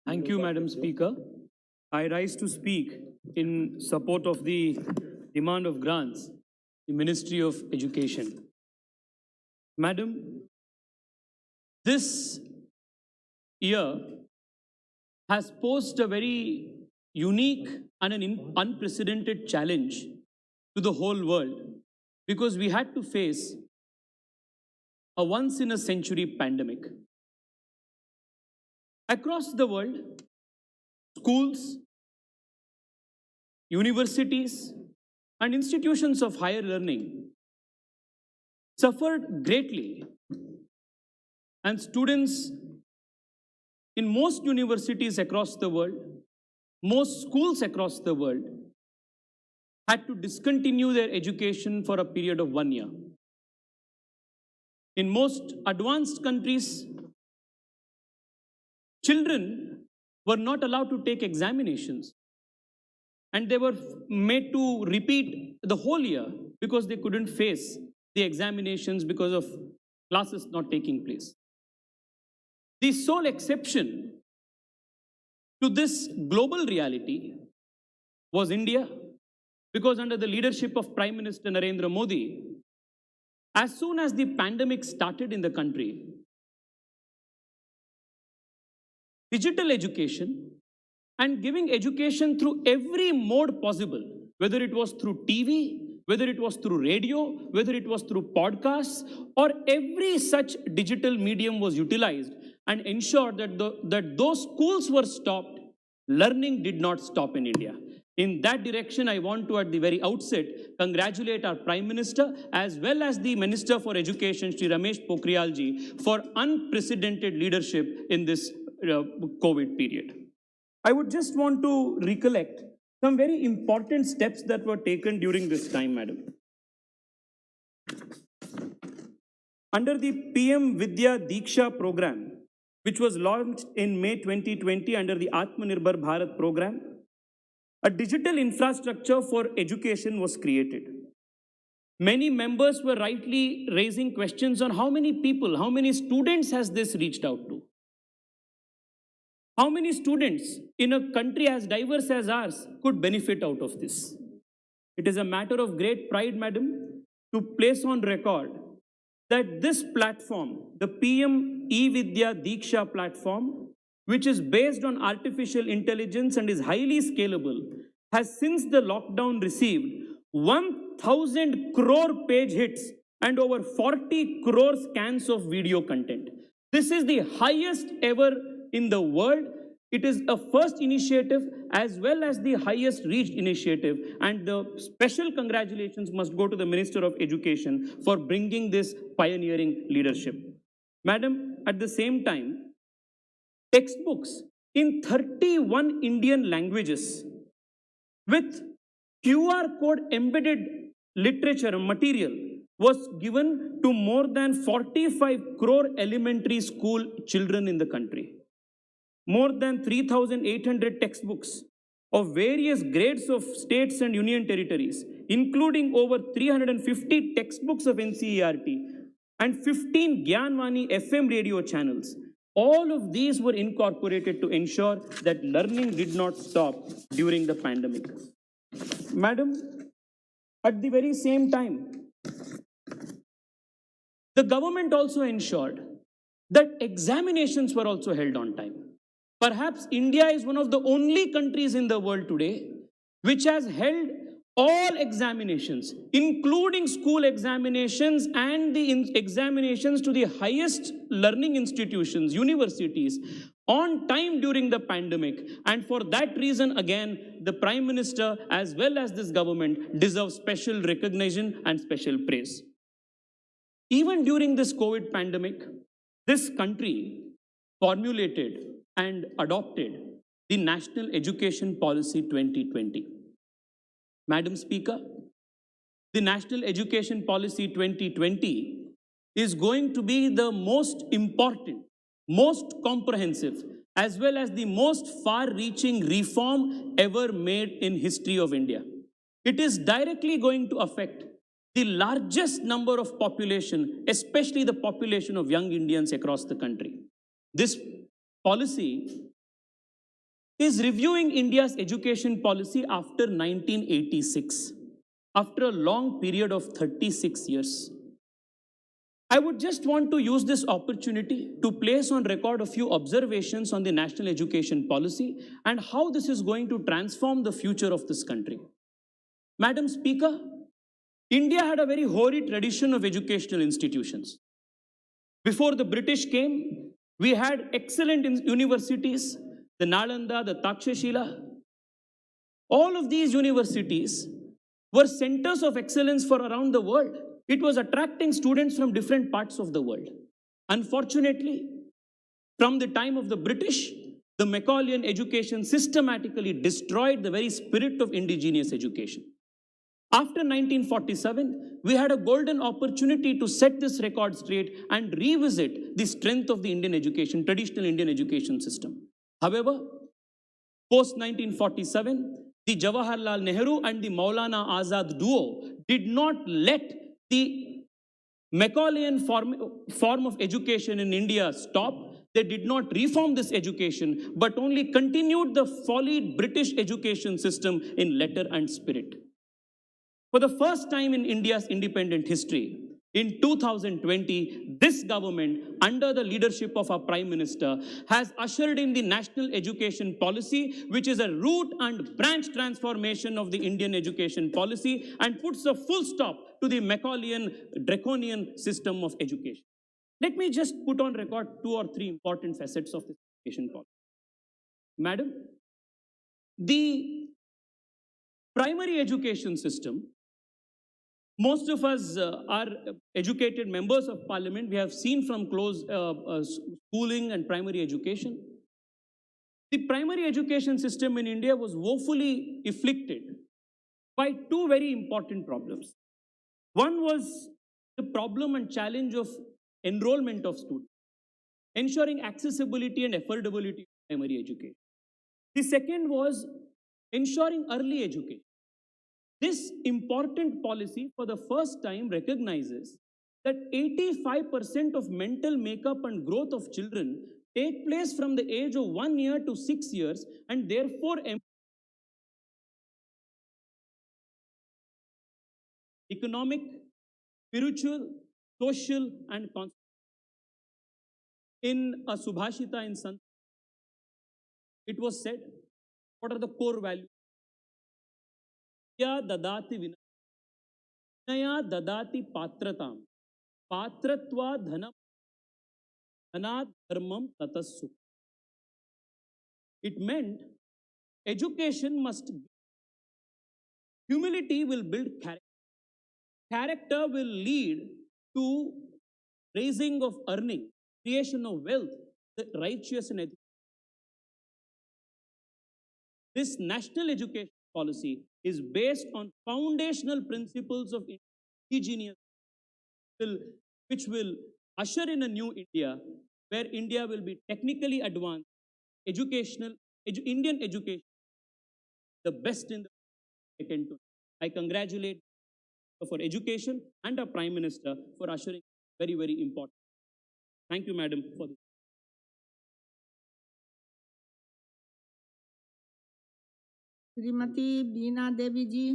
Thank you, Madam Speaker. I rise to speak in support of the demand of grants, the Ministry of Education. Madam, this year has posed a very unique and an unprecedented challenge to the whole world because we had to face a once-in-a-century pandemic. Across the world, schools, universities, and institutions of higher learning suffered greatly, and students in most universities across the world, most schools across the world, had to discontinue their education for a period of 1 year. In most advanced countries, children were not allowed to take examinations, and they were made to repeat the whole year because they couldn't face the examinations because of classes not taking place. The sole exception to this global reality was India, because under the leadership of Prime Minister Narendra Modi, as soon as the pandemic started in the country, digital education and giving education through every mode possible, whether it was through TV, whether it was through radio, whether it was through podcasts, or every such digital medium was utilized and ensured that those schools were stopped, learning did not stop in India. In that direction, I want to, at the very outset, congratulate our Prime Minister as well as the Minister for Education, Shri Ramesh Pokhriyal ji, for unprecedented leadership in this COVID period. I would just want to recollect some very important steps that were taken during this time, Madam. Under the PM Vidya Diksha program, which was launched in May 2020 under the Atmanirbhar Bharat program, a digital infrastructure for education was created. Many members were rightly raising questions on how many people, how many students has this reached out to? How many students in a country as diverse as ours could benefit out of this? It is a matter of great pride, Madam, to place on record that this platform, the PM E-Vidya Diksha platform, which is based on artificial intelligence and is highly scalable, has since the lockdown received 1,000 crore page hits and over 40 crore scans of video content. This is the highest ever in the world. It is a first initiative as well as the highest reached initiative, and the special congratulations must go to the Minister of Education for bringing this pioneering leadership. Madam, at the same time, textbooks in 31 Indian languages with QR code embedded literature and material was given to more than 45 crore elementary school children in the country. More than 3,800 textbooks of various grades of states and union territories, including over 350 textbooks of NCERT and 15 Gyanvani FM radio channels. All of these were incorporated to ensure that learning did not stop during the pandemic. Madam, at the very same time, the government also ensured that examinations were also held on time. Perhaps India is one of the only countries in the world today which has held all examinations, including school examinations and the examinations to the highest learning institutions, universities, on time during the pandemic. And for that reason, again, the Prime Minister as well as this government deserve special recognition and special praise. Even during this COVID pandemic, this country formulated and adopted the National Education Policy 2020. Madam Speaker, the National Education Policy 2020 is going to be the most important, most comprehensive, as well as the most far-reaching reform ever made in history of India. It is directly going to affect the largest number of population, especially the population of young Indians across the country. This policy is reviewing India's education policy after 1986, after a long period of 36 years. I would just want to use this opportunity to place on record a few observations on the national education policy and how this is going to transform the future of this country. Madam Speaker, India had a very hoary tradition of educational institutions. Before the British came, we had excellent universities, the Nalanda, the Takshashila. All of these universities were centers of excellence for around the world. It was attracting students from different parts of the world. Unfortunately, from the time of the British, the Macaulayan education systematically destroyed the very spirit of indigenous education. After 1947, we had a golden opportunity to set this record straight and revisit the strength of the Indian education, traditional Indian education system. However, post 1947, the Jawaharlal Nehru and the Maulana Azad duo did not let the Macaulayan form of education in India stop. They did not reform this education, but only continued the follied British education system in letter and spirit. For the first time in India's independent history, in 2020, this government, under the leadership of our Prime Minister, has ushered in the national education policy, which is a root and branch transformation of the Indian education policy and puts a full stop to the Macaulayan draconian system of education. Let me just put on record 2 or 3 important facets of this education policy. Madam, the primary education system, most of us are educated members of parliament. We have seen from close schooling and primary education. The primary education system in India was woefully afflicted by 2 very important problems. One was the problem and challenge of enrollment of students, ensuring accessibility and affordability of primary education. The second was ensuring early education. This important policy for the first time recognizes that 85% of mental makeup and growth of children take place from the age of 1 year to 6 years, and therefore economic, spiritual, social, and in a Subhashita in Sanskrit, it was said, what are the core values? Ya dadati vinaya dadati patratam, patratva dhanam, dhanat dharmam tatassu. It meant education must, humility will build character. Character will lead to raising of earning, creation of wealth, the righteous and ethical. This national education policy is based on foundational principles of indigenous, which will usher in a new India where India will be technically advanced, educational, Indian education, the best in the second to. I congratulate for education and our Prime Minister for ushering very, very important. Thank you, Madam, for this. Shrimati Bina Devi ji.